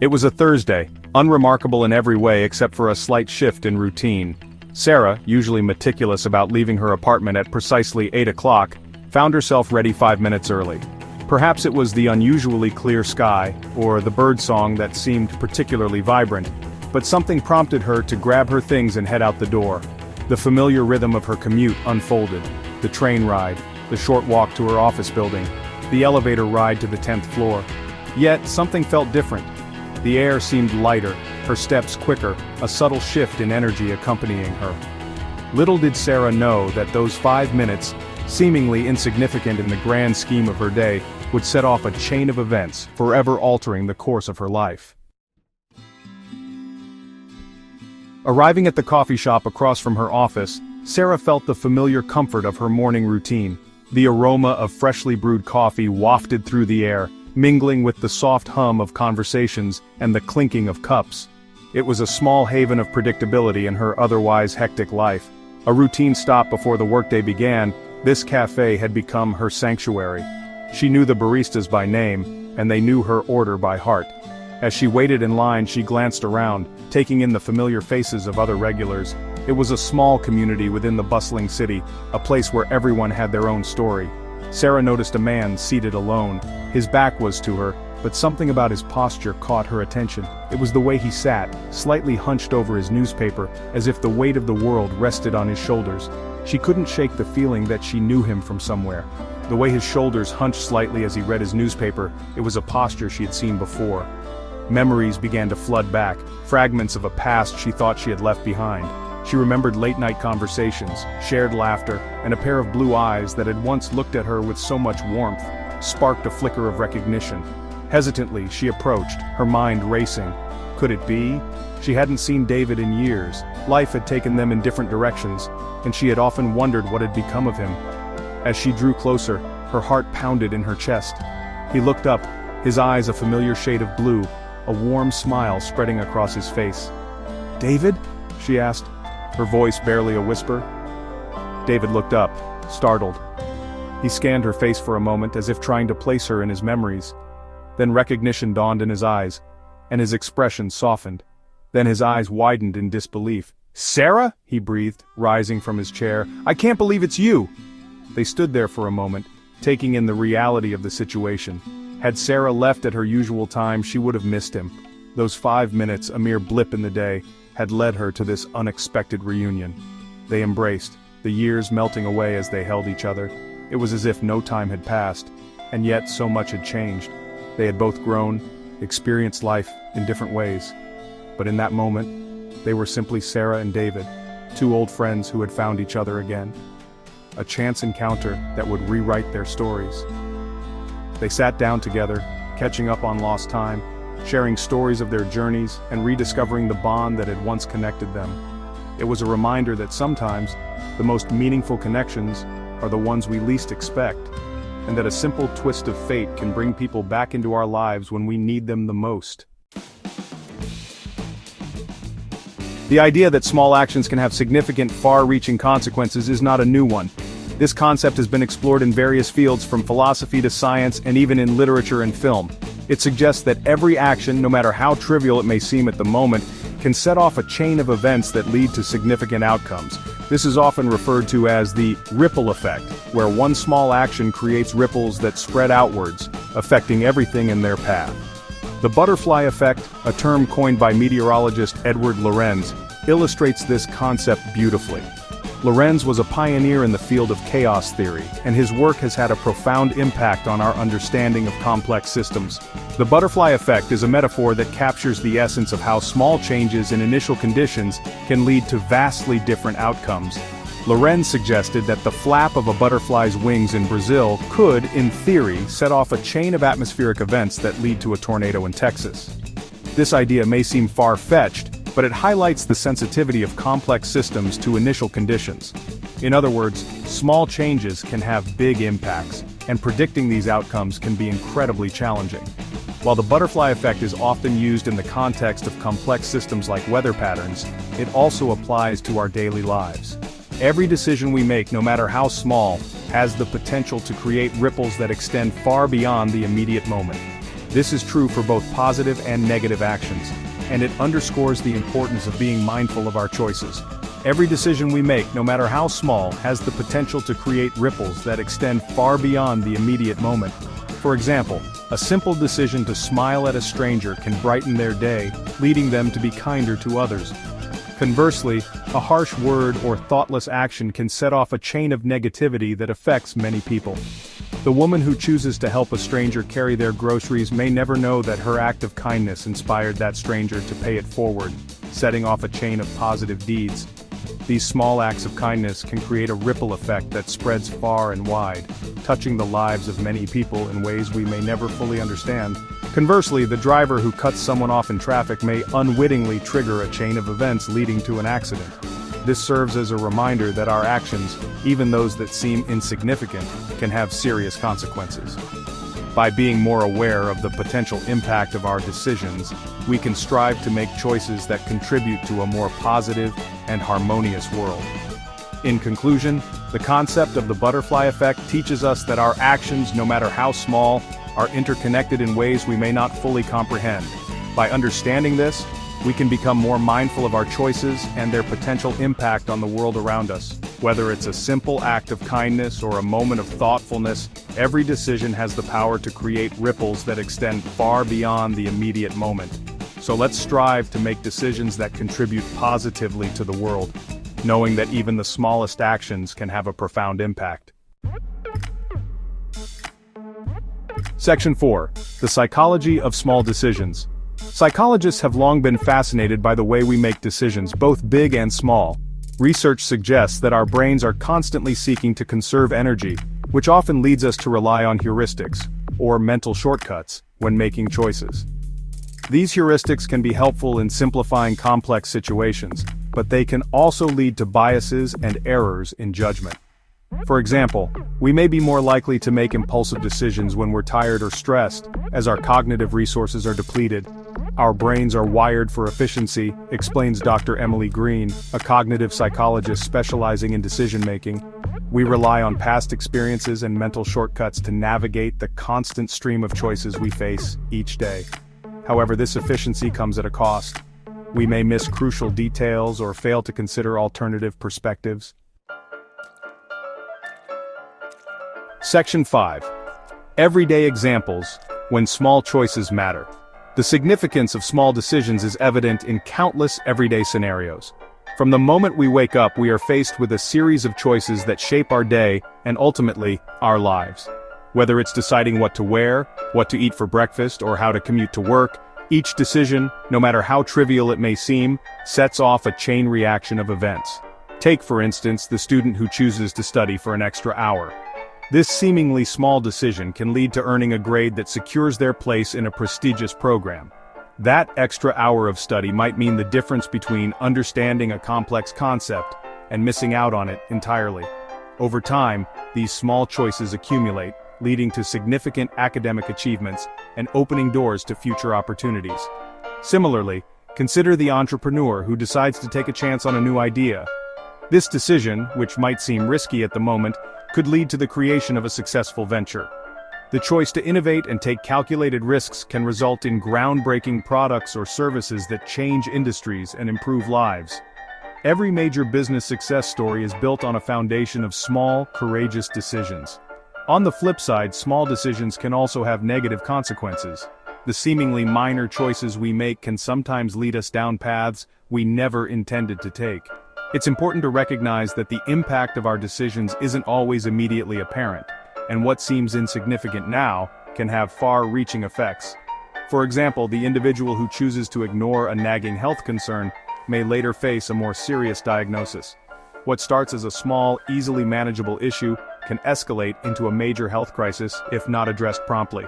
It was a Thursday, unremarkable in every way except for a slight shift in routine. Sarah, usually meticulous about leaving her apartment at precisely 8 o'clock, found herself ready 5 minutes early. Perhaps it was the unusually clear sky, or the birdsong that seemed particularly vibrant, but something prompted her to grab her things and head out the door. The familiar rhythm of her commute unfolded: the train ride, the short walk to her office building, the elevator ride to the 10th floor. Yet, something felt different. The air seemed lighter, her steps quicker, a subtle shift in energy accompanying her. Little did Sarah know that those 5 minutes, seemingly insignificant in the grand scheme of her day, would set off a chain of events, forever altering the course of her life. Arriving at the coffee shop across from her office, Sarah felt the familiar comfort of her morning routine. The aroma of freshly brewed coffee wafted through the air, mingling with the soft hum of conversations and the clinking of cups. It was a small haven of predictability in her otherwise hectic life. A routine stop before the workday began, this cafe had become her sanctuary. She knew the baristas by name, and they knew her order by heart. As she waited in line, she glanced around, taking in the familiar faces of other regulars. It was a small community within the bustling city, a place where everyone had their own story. Sarah noticed a man seated alone. His back was to her, but something about his posture caught her attention. It was the way he sat, slightly hunched over his newspaper, as if the weight of the world rested on his shoulders. She couldn't shake the feeling that she knew him from somewhere. The way his shoulders hunched slightly as he read his newspaper, it was a posture she had seen before. Memories began to flood back, fragments of a past she thought she had left behind. She remembered late-night conversations, shared laughter, and a pair of blue eyes that had once looked at her with so much warmth, sparked a flicker of recognition. Hesitantly, she approached, her mind racing. Could it be? She hadn't seen David in years. Life had taken them in different directions, and she had often wondered what had become of him. As she drew closer, her heart pounded in her chest. He looked up, his eyes a familiar shade of blue, a warm smile spreading across his face. "David?" she asked, her voice barely a whisper. David looked up, startled. He scanned her face for a moment as if trying to place her in his memories. Then recognition dawned in his eyes, and his expression softened. Then his eyes widened in disbelief. "Sarah?" he breathed, rising from his chair. "I can't believe it's you!" They stood there for a moment, taking in the reality of the situation. Had Sarah left at her usual time, she would have missed him. Those 5 minutes, a mere blip in the day, had led her to this unexpected reunion. They embraced, the years melting away as they held each other. It was as if no time had passed, and yet so much had changed. They had both grown, experienced life in different ways. But in that moment, they were simply Sarah and David, two old friends who had found each other again. A chance encounter that would rewrite their stories. They sat down together, catching up on lost time, sharing stories of their journeys and rediscovering the bond that had once connected them. It was a reminder that sometimes, the most meaningful connections are the ones we least expect, and that a simple twist of fate can bring people back into our lives when we need them the most. The idea that small actions can have significant, far-reaching consequences is not a new one. This concept has been explored in various fields from philosophy to science and even in literature and film. It suggests that every action, no matter how trivial it may seem at the moment, can set off a chain of events that lead to significant outcomes. This is often referred to as the ripple effect, where one small action creates ripples that spread outwards, affecting everything in their path. The butterfly effect, a term coined by meteorologist Edward Lorenz, illustrates this concept beautifully. Lorenz was a pioneer in the field of chaos theory, and his work has had a profound impact on our understanding of complex systems. The butterfly effect is a metaphor that captures the essence of how small changes in initial conditions can lead to vastly different outcomes. Lorenz suggested that the flap of a butterfly's wings in Brazil could, in theory, set off a chain of atmospheric events that lead to a tornado in Texas. This idea may seem far-fetched, but it highlights the sensitivity of complex systems to initial conditions. In other words, small changes can have big impacts, and predicting these outcomes can be incredibly challenging. While the butterfly effect is often used in the context of complex systems like weather patterns, it also applies to our daily lives. Every decision we make, no matter how small, has the potential to create ripples that extend far beyond the immediate moment. This is true for both positive and negative actions, and it underscores the importance of being mindful of our choices. Every decision we make, no matter how small, has the potential to create ripples that extend far beyond the immediate moment. For example, a simple decision to smile at a stranger can brighten their day, leading them to be kinder to others. Conversely, a harsh word or thoughtless action can set off a chain of negativity that affects many people. The woman who chooses to help a stranger carry their groceries may never know that her act of kindness inspired that stranger to pay it forward, setting off a chain of positive deeds. These small acts of kindness can create a ripple effect that spreads far and wide, touching the lives of many people in ways we may never fully understand. Conversely, the driver who cuts someone off in traffic may unwittingly trigger a chain of events leading to an accident. This serves as a reminder that our actions, even those that seem insignificant, can have serious consequences. By being more aware of the potential impact of our decisions, we can strive to make choices that contribute to a more positive and harmonious world. In conclusion, the concept of the butterfly effect teaches us that our actions, no matter how small, are interconnected in ways we may not fully comprehend. By understanding this, we can become more mindful of our choices and their potential impact on the world around us. Whether it's a simple act of kindness or a moment of thoughtfulness, every decision has the power to create ripples that extend far beyond the immediate moment. So let's strive to make decisions that contribute positively to the world, knowing that even the smallest actions can have a profound impact. Section 4. The Psychology of Small Decisions. Psychologists have long been fascinated by the way we make decisions, both big and small. Research suggests that our brains are constantly seeking to conserve energy, which often leads us to rely on heuristics, or mental shortcuts, when making choices. These heuristics can be helpful in simplifying complex situations, but they can also lead to biases and errors in judgment. For example, we may be more likely to make impulsive decisions when we're tired or stressed, as our cognitive resources are depleted. Our brains are wired for efficiency, explains Dr. Emily Green, a cognitive psychologist specializing in decision-making. We rely on past experiences and mental shortcuts to navigate the constant stream of choices we face each day. However, this efficiency comes at a cost. We may miss crucial details or fail to consider alternative perspectives. Section 5. Everyday examples when small choices matter. The significance of small decisions is evident in countless everyday scenarios. From the moment we wake up, we are faced with a series of choices that shape our day and ultimately, our lives. Whether it's deciding what to wear, what to eat for breakfast, or how to commute to work, each decision, no matter how trivial it may seem, sets off a chain reaction of events. Take, for instance, the student who chooses to study for an extra hour. This seemingly small decision can lead to earning a grade that secures their place in a prestigious program. That extra hour of study might mean the difference between understanding a complex concept and missing out on it entirely. Over time, these small choices accumulate, leading to significant academic achievements and opening doors to future opportunities. Similarly, consider the entrepreneur who decides to take a chance on a new idea. This decision, which might seem risky at the moment, could lead to the creation of a successful venture. The choice to innovate and take calculated risks can result in groundbreaking products or services that change industries and improve lives. Every major business success story is built on a foundation of small, courageous decisions. On the flip side, small decisions can also have negative consequences. The seemingly minor choices we make can sometimes lead us down paths we never intended to take. It's important to recognize that the impact of our decisions isn't always immediately apparent, and what seems insignificant now can have far-reaching effects. For example, the individual who chooses to ignore a nagging health concern may later face a more serious diagnosis. What starts as a small, easily manageable issue can escalate into a major health crisis if not addressed promptly.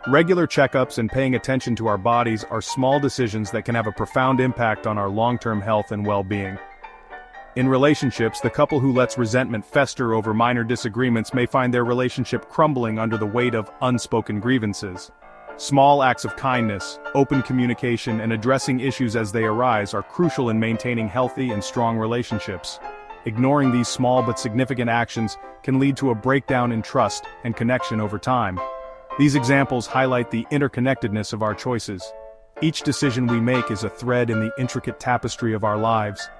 Regular checkups and paying attention to our bodies are small decisions that can have a profound impact on our long-term health and well-being. In relationships, the couple who lets resentment fester over minor disagreements may find their relationship crumbling under the weight of unspoken grievances. Small acts of kindness, open communication, and addressing issues as they arise are crucial in maintaining healthy and strong relationships. Ignoring these small but significant actions can lead to a breakdown in trust and connection over time. These examples highlight the interconnectedness of our choices. Each decision we make is a thread in the intricate tapestry of our lives.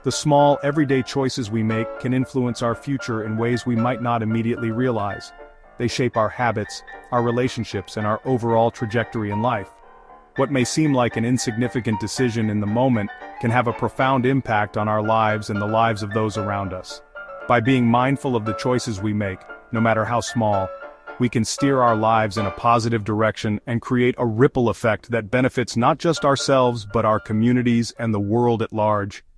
The small, everyday choices we make can influence our future in ways we might not immediately realize. They shape our habits, our relationships, and our overall trajectory in life. What may seem like an insignificant decision in the moment can have a profound impact on our lives and the lives of those around us. By being mindful of the choices we make, no matter how small, we can steer our lives in a positive direction and create a ripple effect that benefits not just ourselves but our communities and the world at large.